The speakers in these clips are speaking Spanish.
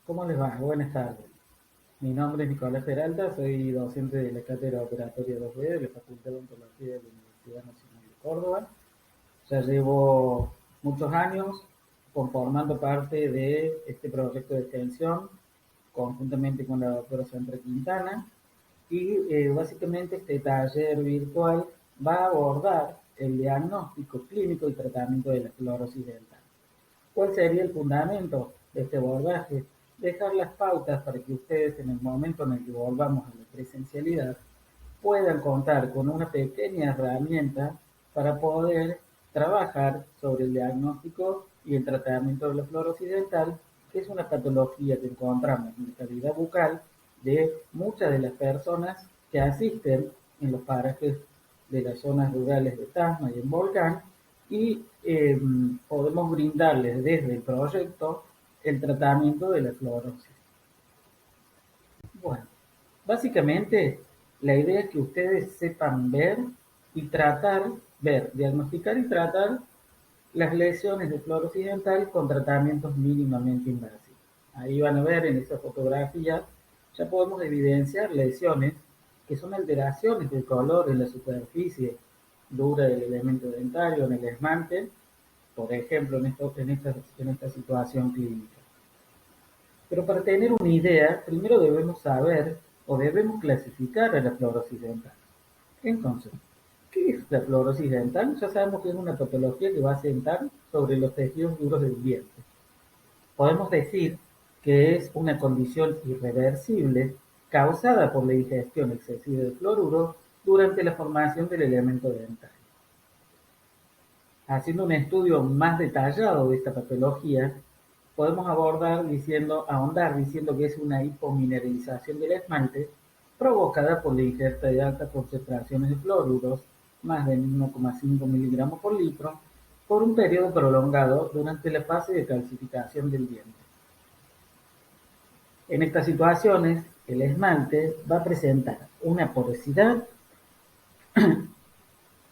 ¿Cómo les va? Buenas tardes. Mi nombre es Nicolás Peralta, soy docente de la Cátedra Operatoria 2B de la Facultad de Odontología de la Universidad Nacional de Córdoba. Ya llevo muchos años conformando parte de este proyecto de extensión conjuntamente con la doctora Sandra Quintana y básicamente este taller virtual va a abordar el diagnóstico clínico y tratamiento de la fluorosis dental. ¿Cuál sería el fundamento de este abordaje? Dejar las pautas para que ustedes en el momento en el que volvamos a la presencialidad puedan contar con una pequeña herramienta para poder trabajar sobre el diagnóstico y el tratamiento de la fluorosis dental, que es una patología que encontramos en la cavidad bucal de muchas de las personas que asisten en los parajes de las zonas rurales de Tasma y en Volcán y podemos brindarles desde el proyecto el tratamiento de la fluorosis. Bueno, básicamente la idea es que ustedes sepan ver y tratar, ver, diagnosticar y tratar las lesiones de fluorosis dental con tratamientos mínimamente invasivos. Ahí van a ver en esa fotografía, ya podemos evidenciar lesiones que son alteraciones del color en la superficie dura del elemento dentario, en el esmalte, por ejemplo, en esta situación clínica. Pero para tener una idea, primero debemos saber o debemos clasificar a la fluorosis dental. Entonces, ¿qué es la fluorosis dental? Ya sabemos que es una patología que va a sentar sobre los tejidos duros del diente. Podemos decir que es una condición irreversible causada por la ingestión excesiva de fluoruro durante la formación del elemento dental. Haciendo un estudio más detallado de esta patología, podemos ahondar diciendo que es una hipomineralización del esmalte provocada por la ingesta de altas concentraciones de fluoruros, más de 1,5 miligramos por litro, por un periodo prolongado durante la fase de calcificación del diente. En estas situaciones, el esmalte va a presentar una porosidad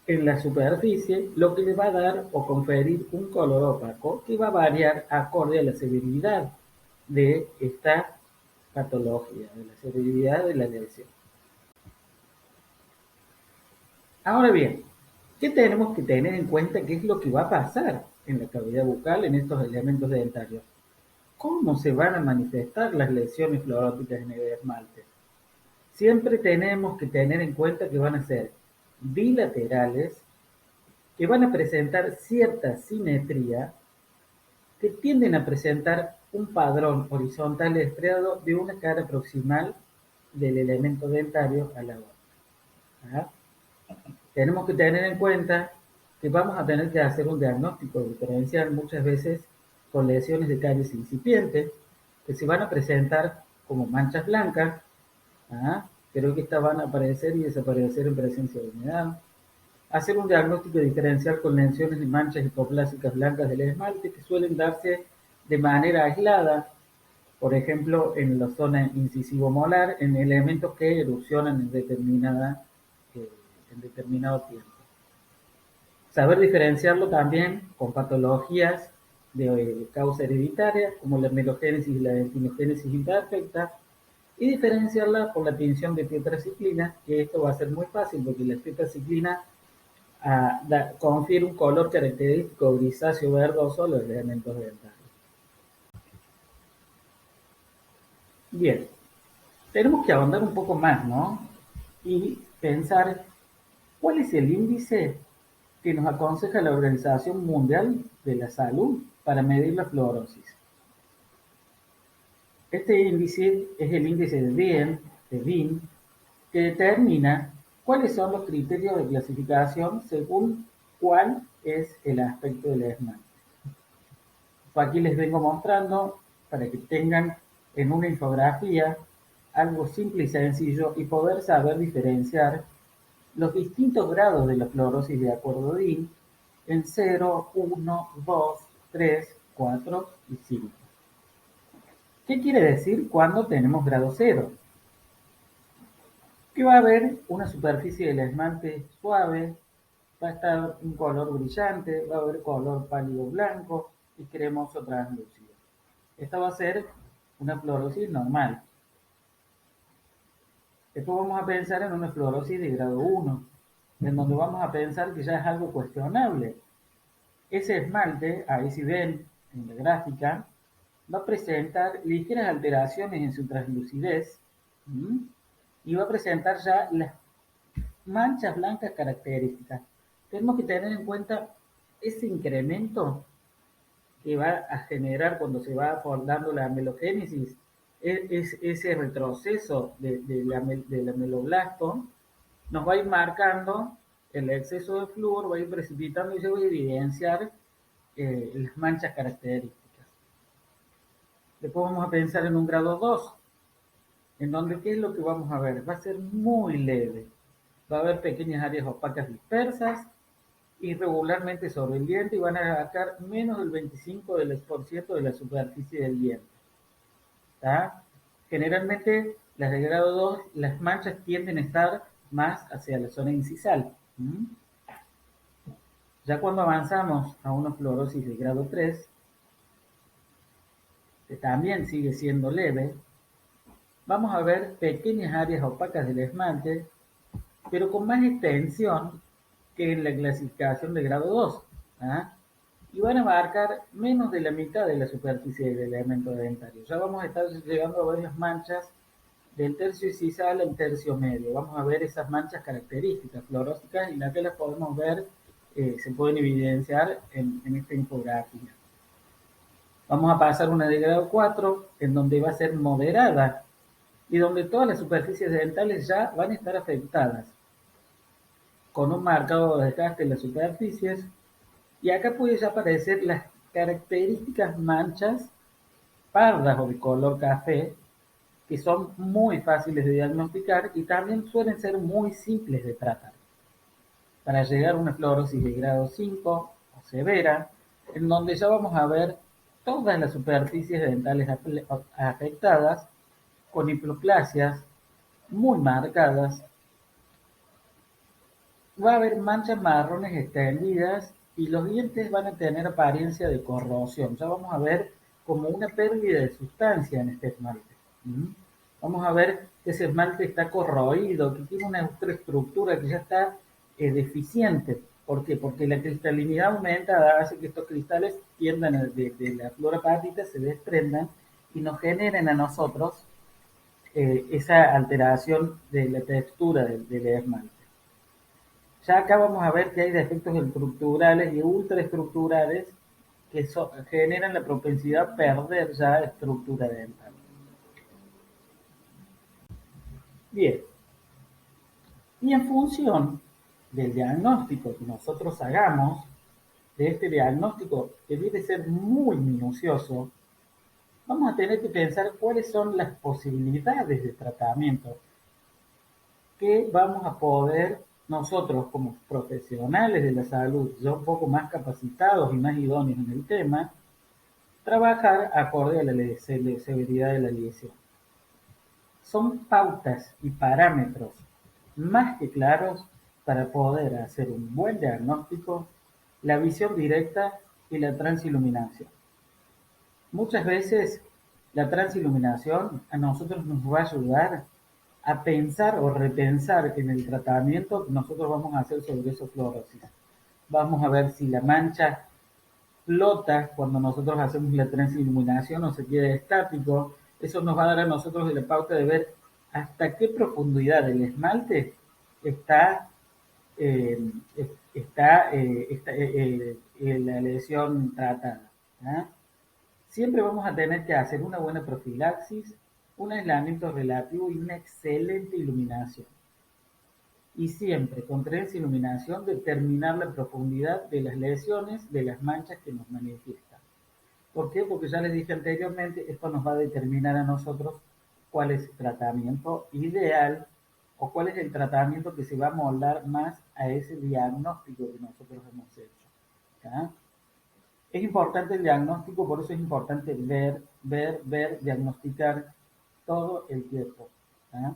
en la superficie, lo que le va a dar o conferir un color opaco que va a variar acorde a la severidad de esta patología, de la severidad de la lesión. Ahora bien, ¿qué tenemos que tener en cuenta? ¿Qué es lo que va a pasar en la cavidad bucal en estos elementos dentarios? ¿Cómo se van a manifestar las lesiones fluoróticas en el esmalte? Siempre tenemos que tener en cuenta que van a ser bilaterales, que van a presentar cierta simetría, que tienden a presentar un padrón horizontal estriado de una cara proximal del elemento dentario a la otra. ¿Ah? Tenemos que tener en cuenta que vamos a tener que hacer un diagnóstico diferencial muchas veces con lesiones de caries incipientes que se van a presentar como manchas blancas, ¿ah? Pero que estas van a aparecer y desaparecer en presencia de humedad. Hacer un diagnóstico diferencial con lesiones y manchas hipoplásicas blancas del esmalte que suelen darse de manera aislada, por ejemplo, en la zona incisivo-molar, en elementos que erupcionan eh, en determinado tiempo. Saber diferenciarlo también con patologías de causa hereditaria, como la melogénesis y la dentinogénesis imperfecta, y diferenciarla por la tinción de tetraciclina, que esto va a ser muy fácil porque la tetraciclina confiere un color característico grisáceo verdoso a los elementos dentarios. Bien, tenemos que ahondar un poco más, ¿no? Y pensar cuál es el índice que nos aconseja la Organización Mundial de la Salud para medir la fluorosis. Este índice es el índice de DIN, que determina cuáles son los criterios de clasificación según cuál es el aspecto del esmalte. Aquí les vengo mostrando para que tengan en una infografía algo simple y sencillo y poder saber diferenciar los distintos grados de la fluorosis de acuerdo a DIN en 0, 1, 2, 3, 4 y 5. ¿Qué quiere decir cuando tenemos grado 0? Que va a haber una superficie del esmalte suave, va a estar un color brillante, va a haber color pálido blanco y cremoso translúcido. Esta va a ser una fluorosis normal. Después vamos a pensar en una fluorosis de grado 1, en donde vamos a pensar que ya es algo cuestionable. Ese esmalte, ahí si ven en la gráfica, va a presentar ligeras alteraciones en su translucidez, ¿m? Y va a presentar ya las manchas blancas características. Tenemos que tener en cuenta ese incremento que va a generar cuando se va dando la amelogénesis, es ese retroceso del ameloblasto, nos va a ir marcando el exceso de flúor, va a ir precipitando y se va a evidenciar las manchas características. Después vamos a pensar en un grado 2, en donde ¿qué es lo que vamos a ver? Va a ser muy leve. Va a haber pequeñas áreas opacas dispersas, irregularmente sobre el diente y van a abarcar menos del 25% de la superficie del diente. ¿Tá? Generalmente las de grado 2, las manchas tienden a estar más hacia la zona incisal. ¿Mm? Ya cuando avanzamos a una fluorosis de grado 3, que también sigue siendo leve, vamos a ver pequeñas áreas opacas del esmalte, pero con más extensión que en la clasificación de grado 2. ¿Ah? Y van a abarcar menos de la mitad de la superficie del elemento dentario. Ya vamos a estar llegando a ver las manchas del tercio incisal al tercio medio. Vamos a ver esas manchas características fluoróticas y las que las podemos ver, se pueden evidenciar en esta infografía. Vamos a pasar una de grado 4, en donde va a ser moderada y donde todas las superficies dentales ya van a estar afectadas, con un marcado desgaste en las superficies, y acá puede ya aparecer las características manchas pardas o de color café, que son muy fáciles de diagnosticar y también suelen ser muy simples de tratar, para llegar a una fluorosis de grado 5 o severa, en donde ya vamos a ver todas las superficies dentales afectadas, con hipoplasias muy marcadas. Va a haber manchas marrones extendidas y los dientes van a tener apariencia de corrosión. Ya vamos a ver como una pérdida de sustancia en este esmalte. ¿Mm? Vamos a ver que ese esmalte está corroído, que tiene una estructura que ya está deficiente. ¿Por qué? Porque la cristalinidad aumentada hace que estos cristales tiendan de la flora patita, se desprendan y nos generen a nosotros esa alteración de la textura del esmalte. Ya acá vamos a ver que hay defectos estructurales y ultraestructurales que generan la propensidad a perder ya estructura dental. Bien, y en función del diagnóstico que nosotros hagamos, de este diagnóstico que debe ser muy minucioso, vamos a tener que pensar cuáles son las posibilidades de tratamiento que vamos a poder nosotros como profesionales de la salud, ya un poco más capacitados y más idóneos en el tema, trabajar acorde a la severidad de la lesión. Son pautas y parámetros más que claros para poder hacer un buen diagnóstico, la visión directa y la transiluminación. Muchas veces la transiluminación a nosotros nos va a ayudar a pensar o repensar en el tratamiento que nosotros vamos a hacer sobre esa fluorosis. Vamos a ver si la mancha flota cuando nosotros hacemos la transiluminación o se queda estático. Eso nos va a dar a nosotros la pauta de ver hasta qué profundidad el esmalte está, eh, la lesión tratada. ¿Ah? Siempre vamos a tener que hacer una buena profilaxis, un aislamiento relativo y una excelente iluminación. Y siempre con transiluminación determinar la profundidad de las lesiones, de las manchas que nos manifiestan. ¿Por qué? Porque ya les dije anteriormente, esto nos va a determinar a nosotros cuál es el tratamiento ideal o cuál es el tratamiento que se va a moldar más a ese diagnóstico que nosotros hemos hecho. ¿Ya? Es importante el diagnóstico, por eso es importante ver, diagnosticar todo el tiempo. ¿Ya?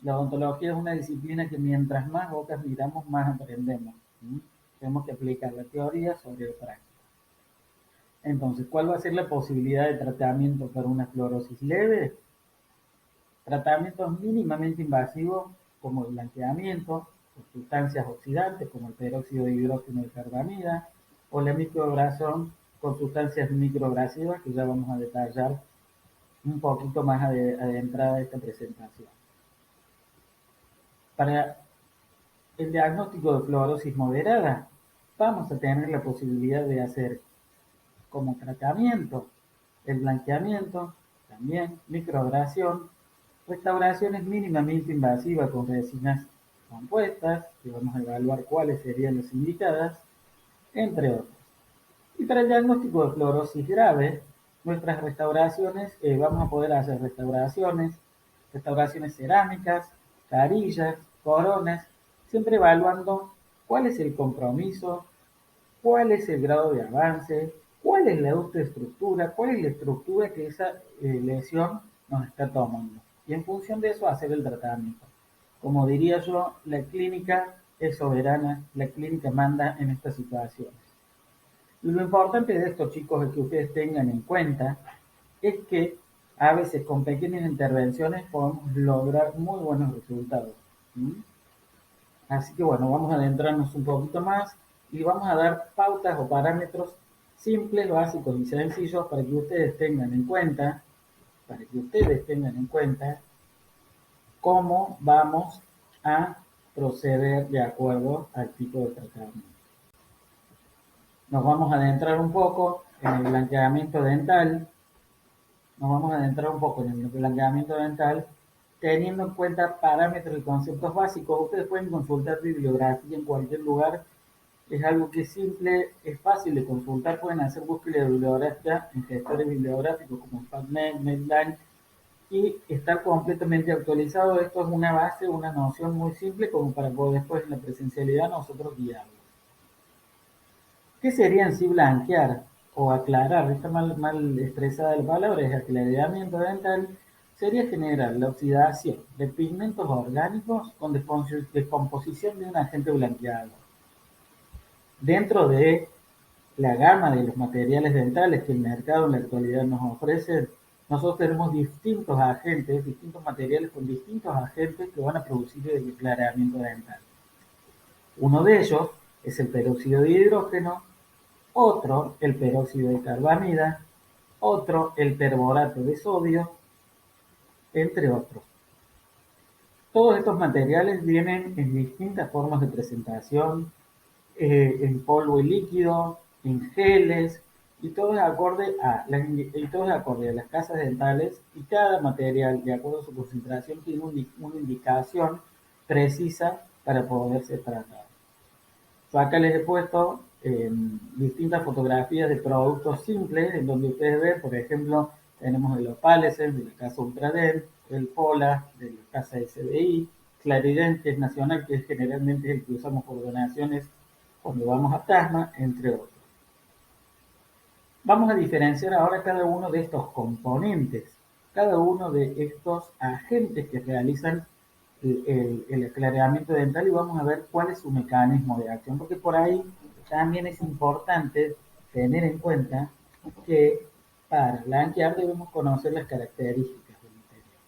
La odontología es una disciplina que mientras más bocas miramos, más aprendemos. ¿Sí? Tenemos que aplicar la teoría sobre la práctica. Entonces, ¿cuál va a ser la posibilidad de tratamiento para una fluorosis leve? Tratamientos mínimamente invasivos como el blanqueamiento con sustancias oxidantes como el peróxido de hidrógeno de carbamida o la microabrasión con sustancias microabrasivas que ya vamos a detallar un poquito más adentrada de esta presentación. Para el diagnóstico de fluorosis moderada, vamos a tener la posibilidad de hacer como tratamiento el blanqueamiento, también microabrasión, restauraciones mínimamente invasivas con resinas compuestas, que vamos a evaluar cuáles serían las indicadas, entre otros. Y para el diagnóstico de fluorosis grave, nuestras restauraciones, vamos a poder hacer restauraciones cerámicas, carillas, coronas, siempre evaluando cuál es el compromiso, cuál es el grado de avance, cuál es la autoestructura, cuál es la estructura que esa lesión nos está tomando. Y en función de eso hacer el tratamiento. Como diría yo, la clínica es soberana, la clínica manda en estas situaciones. Y lo importante de esto, chicos, es que ustedes tengan en cuenta es que a veces con pequeñas intervenciones podemos lograr muy buenos resultados. ¿Sí? Así que bueno, vamos a adentrarnos un poquito más y vamos a dar pautas o parámetros simples, básicos y sencillos para que ustedes tengan en cuenta cómo vamos a proceder de acuerdo al tipo de tratamiento. Nos vamos a adentrar un poco en el blanqueamiento dental, teniendo en cuenta parámetros y conceptos básicos. Ustedes pueden consultar bibliografía en cualquier lugar. Es algo que es simple, es fácil de consultar. Pueden hacer búsqueda de bibliografía en gestores bibliográficos como PubMed, Medline y estar completamente actualizado. Esto es una base, una noción muy simple como para poder después en la presencialidad nosotros guiarlos. ¿Qué sería en sí blanquear o aclarar? Está mal expresada la palabra, es aclaramiento dental. Sería generar la oxidación de pigmentos orgánicos con descomposición de un agente blanqueador. Dentro de la gama de los materiales dentales que el mercado en la actualidad nos ofrece, nosotros tenemos distintos agentes, distintos materiales con distintos agentes que van a producir el aclaramiento dental. Uno de ellos es el peróxido de hidrógeno, otro el peróxido de carbamida, otro el perborato de sodio, entre otros. Todos estos materiales vienen en distintas formas de presentación, en polvo y líquido, en geles, y todo es acorde a las casas dentales, y cada material, de acuerdo a su concentración, tiene una indicación precisa para poderse tratar. Yo acá les he puesto distintas fotografías de productos simples, en donde ustedes ven, por ejemplo, tenemos el Opalescent de la casa Ultradent, el Pola de la casa SBI, Clarident, que es nacional, que es generalmente el que usamos por donaciones cuando vamos a Tasma, entre otros. Vamos a diferenciar ahora cada uno de estos componentes, cada uno de estos agentes que realizan el aclaramiento dental, y vamos a ver cuál es su mecanismo de acción, porque por ahí también es importante tener en cuenta que para blanquear debemos conocer las características del material.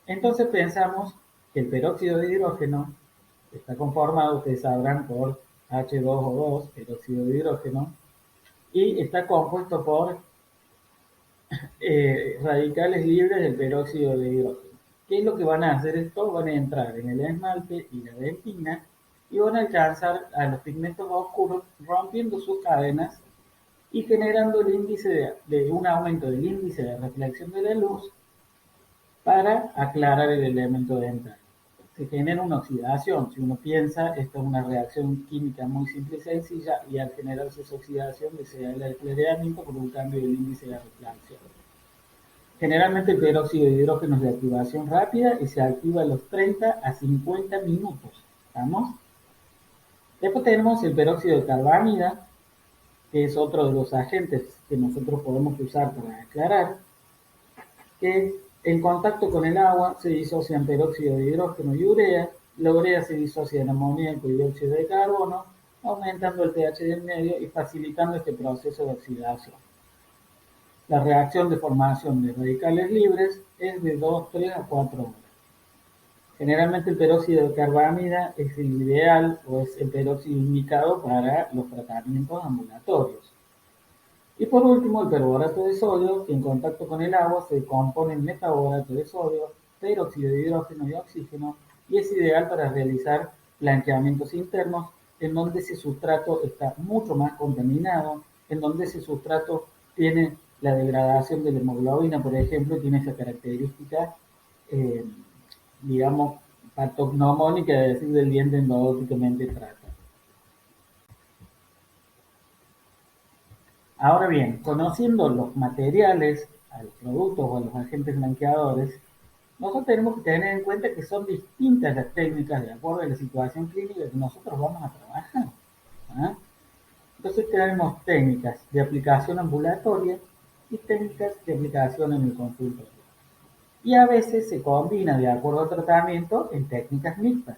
Entonces pensamos que el peróxido de hidrógeno está conformado, ustedes sabrán, por H2O2, peróxido de hidrógeno, y está compuesto por radicales libres del peróxido de hidrógeno. ¿Qué es lo que van a hacer esto? Van a entrar en el esmalte y la dentina y van a alcanzar a los pigmentos oscuros rompiendo sus cadenas y generando el índice de un aumento del índice de reflexión de la luz para aclarar el elemento dental. Se genera una oxidación. Si uno piensa, esta es una reacción química muy simple y sencilla, y al generarse esa oxidación desea el aclaramiento por un cambio del índice de reflexión. Generalmente el peróxido de hidrógeno es de activación rápida y se activa a los 30 a 50 minutos. ¿Estamos? Después tenemos el peróxido de carbamida, que es otro de los agentes que nosotros podemos usar para aclarar, que en contacto con el agua se disocia en peróxido de hidrógeno y urea. La urea se disocia en amoníaco y dióxido de carbono, aumentando el pH del medio y facilitando este proceso de oxidación. La reacción de formación de radicales libres es de 2, 3 a 4 horas. Generalmente el peróxido de carbamida es el ideal o es el peróxido indicado para los tratamientos ambulatorios. Y por último, el perborato de sodio, que en contacto con el agua se compone en metaborato de sodio, peróxido de hidrógeno y oxígeno, y es ideal para realizar blanqueamientos internos en donde ese sustrato está mucho más contaminado, en donde ese sustrato tiene la degradación de la hemoglobina, por ejemplo, tiene esa característica, eh, digamos, patognomónica, es decir, del diente endodóticamente trata. Ahora bien, conociendo los materiales, a los productos o a los agentes blanqueadores, nosotros tenemos que tener en cuenta que son distintas las técnicas de acuerdo a la situación clínica que nosotros vamos a trabajar. ¿Ah? Entonces tenemos técnicas de aplicación ambulatoria y técnicas de aplicación en el consultorio. Y a veces se combina de acuerdo al tratamiento en técnicas mixtas.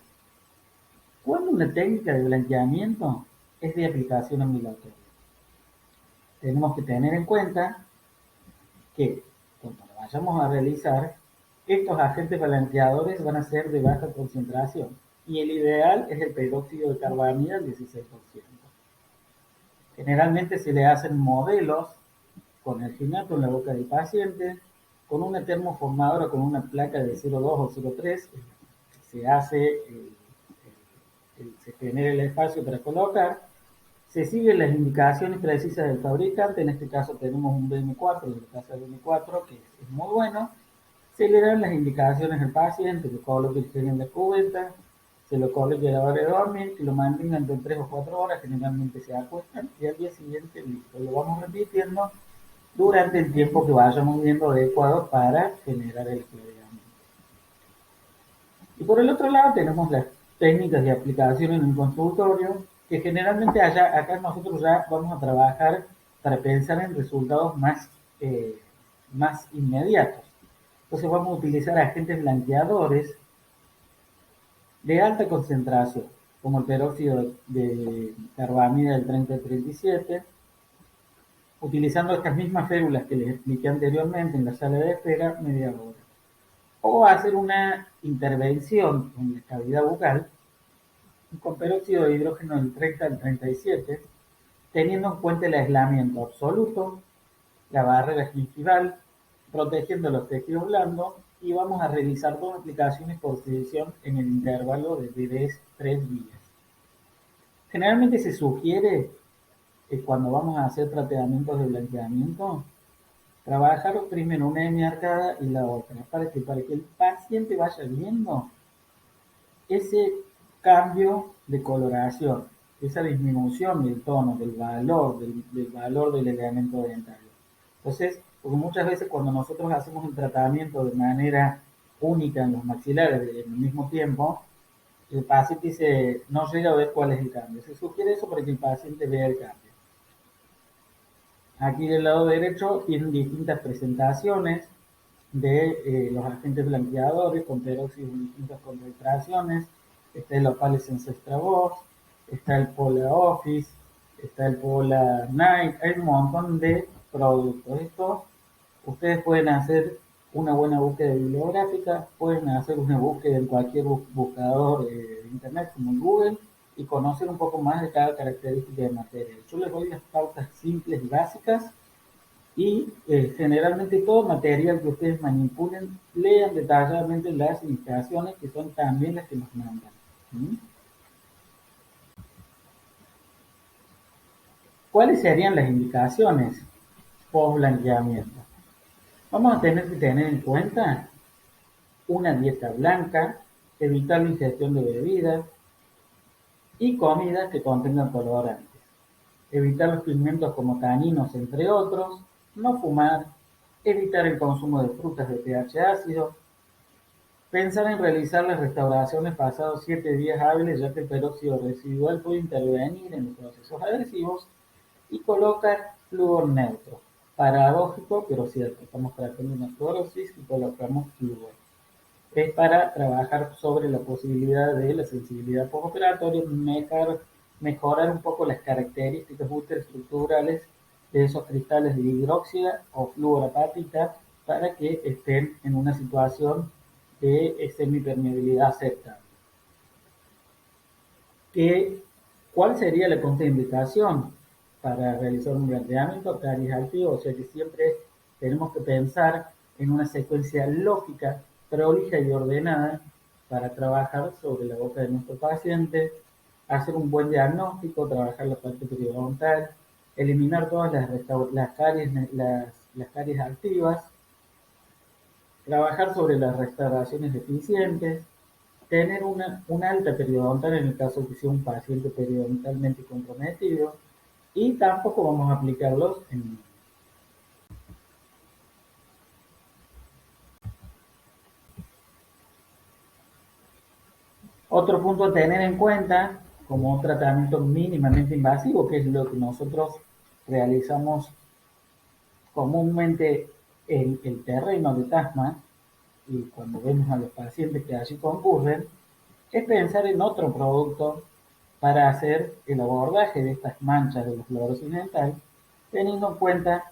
Cuando una técnica de blanqueamiento es de aplicación ambulatoria, tenemos que tener en cuenta que cuando lo vayamos a realizar, estos agentes blanqueadores van a ser de baja concentración y el ideal es el peróxido de carbamida al 16%. Generalmente se le hacen modelos con el ginato en la boca del paciente, con una termoformadora con una placa de 0,2 o 0,3, se hace, se genera el espacio para colocar, se siguen las indicaciones precisas del fabricante, en este caso tenemos un BM4, de la casa BM4, que es muy bueno. Se le dan las indicaciones al paciente, que coloque el gel en la cubeta, se lo coloque a la hora de dormir, que lo mantengan entre 3 o 4 horas, generalmente se acuestan, y al día siguiente listo. Lo vamos repitiendo durante el tiempo que vayamos viendo adecuado para generar el esclarecimiento. Y por el otro lado tenemos las técnicas de aplicación en un consultorio, que generalmente acá nosotros ya vamos a trabajar para pensar en resultados más inmediatos. Entonces vamos a utilizar agentes blanqueadores de alta concentración, como el peróxido de carbamida del 30-37, utilizando estas mismas férulas que les expliqué anteriormente en la sala de espera, media hora. O hacer una intervención en la cavidad bucal con peróxido de hidrógeno del 30 al 37, teniendo en cuenta el aislamiento absoluto, la barrera gingival, protegiendo los tejidos blandos, y vamos a realizar 2 aplicaciones por sesión en el intervalo de 3 días. Generalmente se sugiere que cuando vamos a hacer tratamientos de blanqueamiento, trabajar primero una etnia arcada y la otra, para que el paciente vaya viendo ese cambio de coloración, esa disminución del tono, del valor del elemento dentario. Entonces, porque muchas veces cuando nosotros hacemos el tratamiento de manera única en los maxilares en el mismo tiempo, el paciente dice, no llega a ver cuál es el cambio. Se sugiere eso para que el paciente vea el cambio. Aquí del lado derecho tienen distintas presentaciones de los agentes blanqueadores con peróxidos en distintas concentraciones. Está el Opalescence Extra Box, está el Pola Office, está el Pola Night, hay un montón de productos. Esto ustedes pueden hacer una buena búsqueda bibliográfica, pueden hacer una búsqueda en cualquier buscador de internet como en Google y conocer un poco más de cada característica de material. Yo les doy las pautas simples y básicas y generalmente todo material que ustedes manipulen, lean detalladamente las indicaciones que son también las que nos mandan. ¿Mm? ¿Cuáles serían las indicaciones post blanqueamiento? Vamos a tener que tener en cuenta una dieta blanca, evitar la ingestión de bebidas y comidas que contengan colorantes, evitar los pigmentos como taninos, entre otros, no fumar, evitar el consumo de frutas de pH ácido, pensar en realizar las restauraciones pasados 7 días hábiles, ya que el peróxido residual puede intervenir en los procesos agresivos, y colocar flúor neutro. Paradójico, pero cierto. Estamos tratando una fluorosis y colocamos flúor. Es para trabajar sobre la posibilidad de la sensibilidad postoperatoria, mejorar un poco las características ultraestructurales de esos cristales de hidroxia o fluorapatita para que estén en una situación de semipermeabilidad aceptable. ¿Cuál sería la contraindicación para realizar un blanqueamiento caries activo? O sea que siempre tenemos que pensar en una secuencia lógica, prolija y ordenada para trabajar sobre la boca de nuestro paciente, hacer un buen diagnóstico, trabajar la parte periodontal, eliminar todas las caries activas, trabajar sobre las restauraciones eficientes, tener una alta periodontal en el caso de que sea un paciente periodontalmente comprometido y tampoco vamos a aplicarlos en niños. Otro punto a tener en cuenta como un tratamiento mínimamente invasivo, que es lo que nosotros realizamos comúnmente en el terreno de Tasma y cuando vemos a los pacientes que allí concurren, es pensar en otro producto para hacer el abordaje de estas manchas de la fluorosis dental, teniendo en cuenta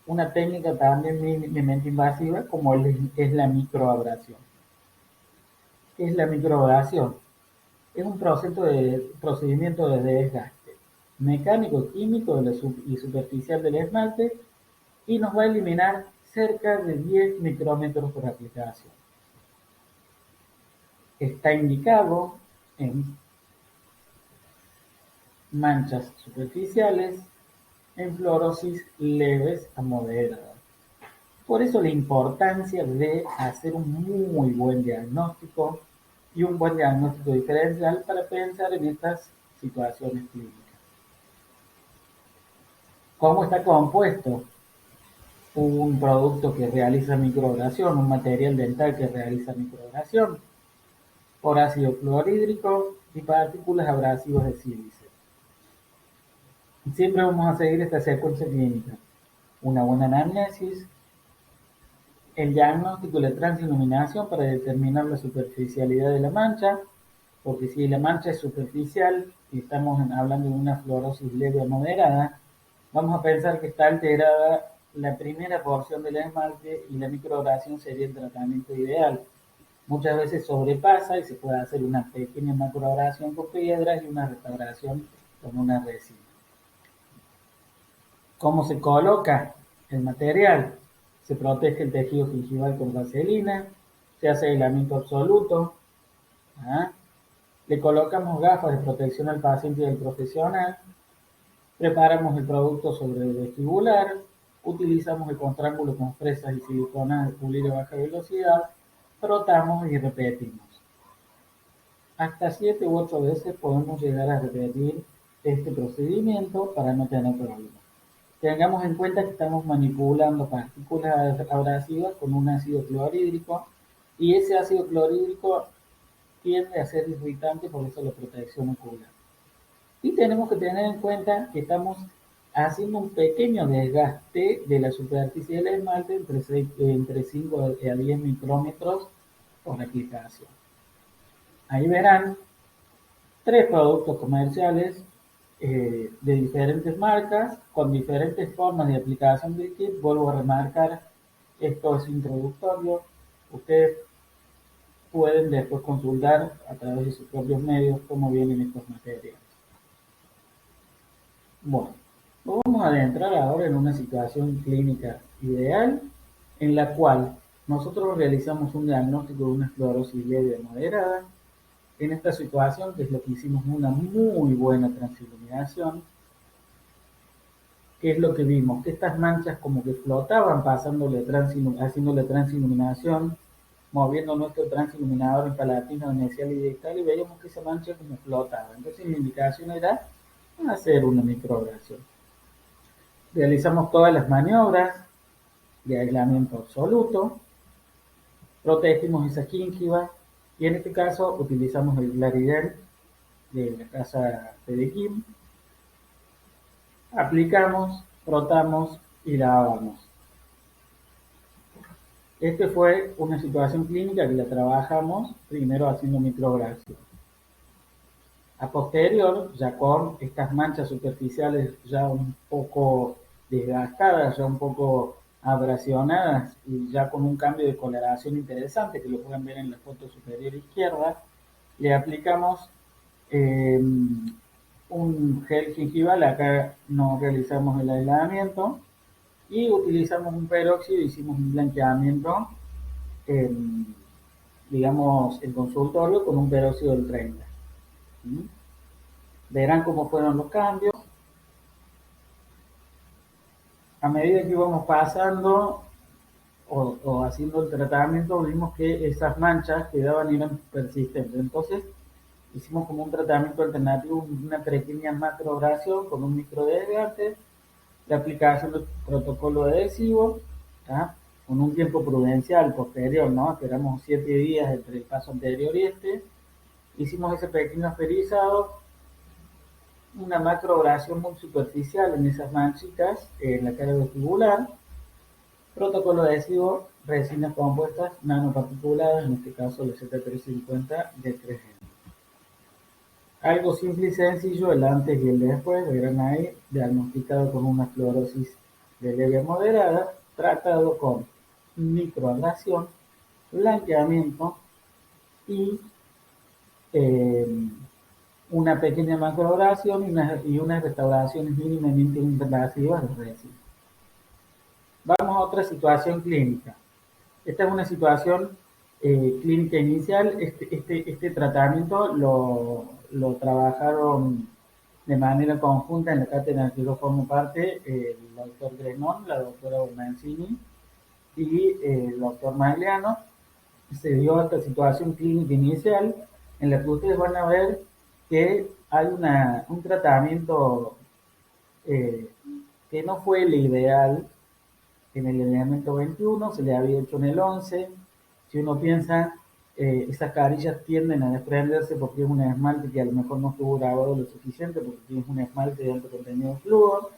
una técnica también mínimamente invasiva como es la microabrasión. ¿Qué es la microabrasión? Es un procedimiento de desgaste mecánico, químico y superficial del esmalte y nos va a eliminar cerca de 10 micrómetros por aplicación. Está indicado en manchas superficiales, en fluorosis leves a moderadas. Por eso la importancia de hacer un muy buen diagnóstico y un buen diagnóstico diferencial para pensar en estas situaciones clínicas. ¿Cómo está compuesto un producto que realiza microabrasión, un material dental que realiza microabrasión? Por ácido clorhídrico y partículas abrasivas de sílice. Siempre vamos a seguir esta secuencia clínica. Una buena anamnesis, el diagnóstico y la transiluminación para determinar la superficialidad de la mancha, porque si la mancha es superficial y estamos hablando de una fluorosis leve o moderada, vamos a pensar que está alterada la primera porción del esmalte y la microabrasión sería el tratamiento ideal. Muchas veces sobrepasa y se puede hacer una pequeña macroabrasión con piedras y una restauración con una resina. ¿Cómo se coloca el material? Se protege el tejido gingival con vaselina, se hace aislamiento absoluto, ¿ah? Le colocamos gafas de protección al paciente y al profesional, preparamos el producto sobre el vestibular, utilizamos el contraángulo con fresas y siliconas de pulir a baja velocidad, frotamos y repetimos. Hasta 7 u 8 veces podemos llegar a repetir este procedimiento para no tener problemas. Tengamos en cuenta que estamos manipulando partículas abrasivas con un ácido clorhídrico y ese ácido clorhídrico tiende a ser irritante, por eso la protección ocular. Y tenemos que tener en cuenta que estamos haciendo un pequeño desgaste de la superficie del esmalte entre 5 a 10 micrómetros por aplicación. Ahí verán 3 productos comerciales de diferentes marcas, con diferentes formas de aplicación del kit. Vuelvo a remarcar, esto es introductorio. Ustedes pueden después consultar a través de sus propios medios cómo vienen estos materiales. Bueno, vamos a adentrar ahora en una situación clínica ideal en la cual nosotros realizamos un diagnóstico de una esclerosis leve moderada. En esta situación, que es lo que hicimos, una muy buena transiluminación, que es lo que vimos, que estas manchas como que flotaban haciendo la transiluminación, moviendo nuestro transiluminador en palatina, inicial y distal, y veíamos que esa mancha como flotaba. Entonces mi indicación era hacer una microabrasión. Realizamos todas las maniobras de aislamiento absoluto, protegimos esa gíngiva y en este caso utilizamos el Glaridel de la casa Fedequim, aplicamos, frotamos y lavamos. Esta fue una situación clínica que la trabajamos primero haciendo microabrasión. A posterior, ya con estas manchas superficiales ya un poco desgastadas, ya un poco abrasionadas y ya con un cambio de coloración interesante, que lo pueden ver en la foto superior izquierda, le aplicamos eh, un gel gingival. Acá no realizamos el aislamiento y utilizamos un peróxido, hicimos un blanqueamiento, en, digamos, en consultorio con un peróxido del 30. ¿Mm? Verán cómo fueron los cambios. A medida que íbamos pasando o haciendo el tratamiento, vimos que esas manchas quedaban y eran persistentes. Entonces, hicimos como un tratamiento alternativo, una pequeña macroabrasión con un microdesgaste, la aplicación del protocolo adhesivo, ¿tá? Con un tiempo prudencial posterior, ¿no? Esperamos 7 días entre el paso anterior y este. Hicimos ese pequeño aferizado, una macroabrasión muy superficial en esas manchitas en la cara vestibular, protocolo adhesivo, resinas compuestas nanoparticuladas, en este caso la Z350 de 3M. Algo simple y sencillo, el antes y el después, verán ahí, diagnosticado con una fluorosis de leve a moderada, tratado con microablación, blanqueamiento y eh, una pequeña macroabrasión y unas restauraciones mínimamente invasivas de resina. Vamos a otra situación clínica. Esta es una situación clínica inicial. Este tratamiento lo trabajaron de manera conjunta en la cátedra en la que yo formo parte, el doctor Grenón, la doctora Bonancini y el doctor Magliano. Se dio esta situación clínica inicial en la que ustedes van a ver que hay un tratamiento eh, que no fue el ideal en el elemento 21, se le había hecho en el 11. Si uno piensa, esas carillas tienden a desprenderse porque es un esmalte que a lo mejor no estuvo grabado lo suficiente, porque tiene un esmalte de alto contenido de flúor.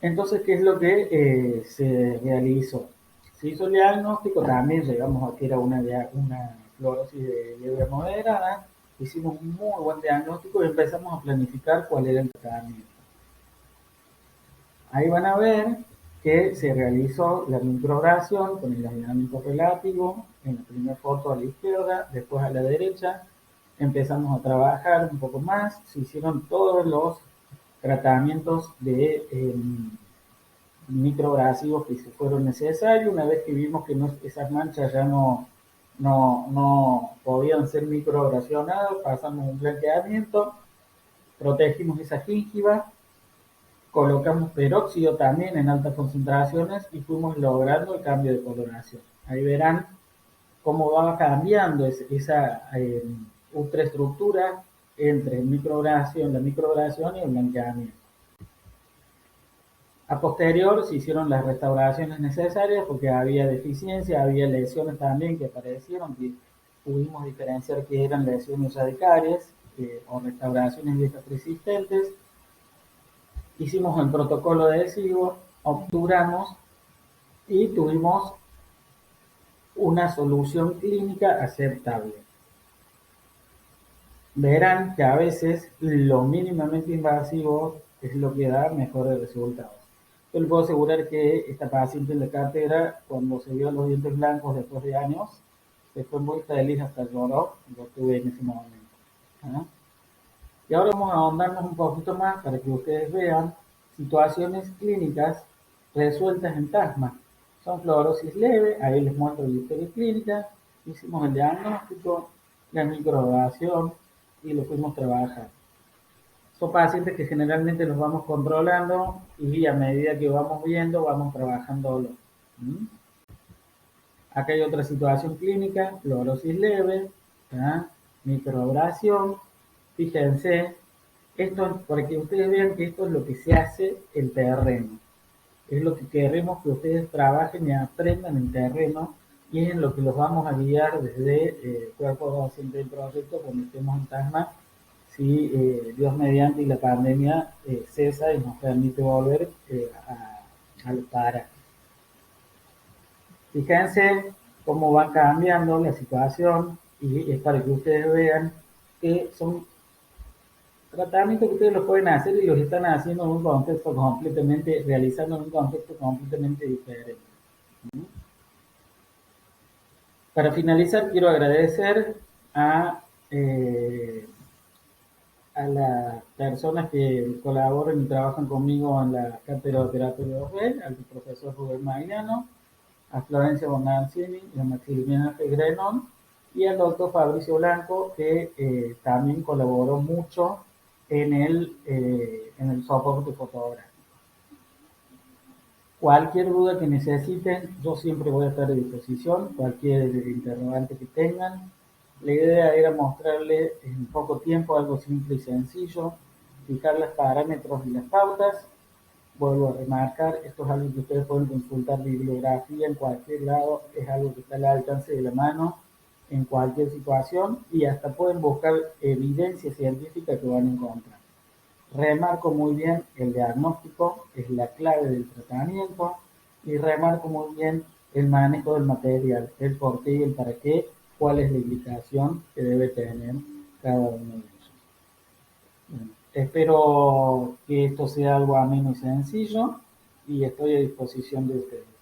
Entonces, ¿qué es lo que se realizó? Se hizo el diagnóstico, también llegamos a que era una fluorosis de leve moderada, hicimos un muy buen diagnóstico y empezamos a planificar cuál era el tratamiento. Ahí van a ver que se realizó la microabrasión con el aislamiento relativo en la primera foto a la izquierda, después a la derecha. Empezamos a trabajar un poco más, se hicieron todos los tratamientos de microabrasivos que se fueron necesarios. Una vez que vimos que esas manchas ya no podían ser microabrasionadas, pasamos un blanqueamiento, protegimos esa gingiva, colocamos peróxido también en altas concentraciones y fuimos logrando el cambio de coloración. Ahí verán cómo va cambiando esa ultraestructura entre la microabrasión y el blanqueamiento. A posterior se hicieron las restauraciones necesarias porque había deficiencia, había lesiones también que aparecieron, que pudimos diferenciar que eran lesiones radicales o restauraciones viejas persistentes. Hicimos el protocolo adhesivo, obturamos y tuvimos una solución clínica aceptable. Verán que a veces lo mínimamente invasivo es lo que da mejores resultados. Yo les puedo asegurar que esta paciente en la cátedra, cuando se vio los dientes blancos después de años, se fue muy feliz, hasta lloró, lo tuve en ese momento. ¿Ah? Y ahora vamos a ahondarnos un poquito más para que ustedes vean situaciones clínicas resueltas en TASMA. Son fluorosis leve, ahí les muestro la historia clínica, hicimos el diagnóstico, la microabrasión y lo fuimos trabajando. Son pacientes que generalmente los vamos controlando y a medida que vamos viendo, vamos trabajándolo. ¿Mm? Acá hay otra situación clínica, fluorosis leve, ¿tá? Microabrasión. Fíjense, esto para que ustedes vean que esto es lo que se hace en terreno. Es lo que queremos que ustedes trabajen y aprendan en terreno y es en lo que los vamos a guiar desde cuerpo docente del proyecto cuando estemos en TASMA, si Dios mediante y la pandemia cesa y nos permite volver a los para. Fíjense cómo va cambiando la situación y es para que ustedes vean que son tratamientos que ustedes lo pueden hacer y los están haciendo en un contexto completamente, realizando en un contexto completamente diferente. Para finalizar, quiero agradecer a, eh, a las personas que colaboran y trabajan conmigo en la cátedra de terapia de OREL, al profesor Rubén Magnano, a Florencia Bonancini y a Maximiliana Grenón, y al doctor Fabricio Blanco, que también colaboró mucho en el soporte fotográfico. Cualquier duda que necesiten, yo siempre voy a estar a disposición, cualquier interrogante que tengan. La idea era mostrarles en poco tiempo algo simple y sencillo, fijar los parámetros y las pautas. Vuelvo a remarcar, esto es algo que ustedes pueden consultar bibliografía en cualquier lado, es algo que está al alcance de la mano en cualquier situación y hasta pueden buscar evidencia científica que van a encontrar. Remarco muy bien el diagnóstico, es la clave del tratamiento, y remarco muy bien el manejo del material, el por qué y el para qué, cuál es la indicación que debe tener cada uno de ellos. Bueno, espero que esto sea algo ameno y sencillo y estoy a disposición de ustedes.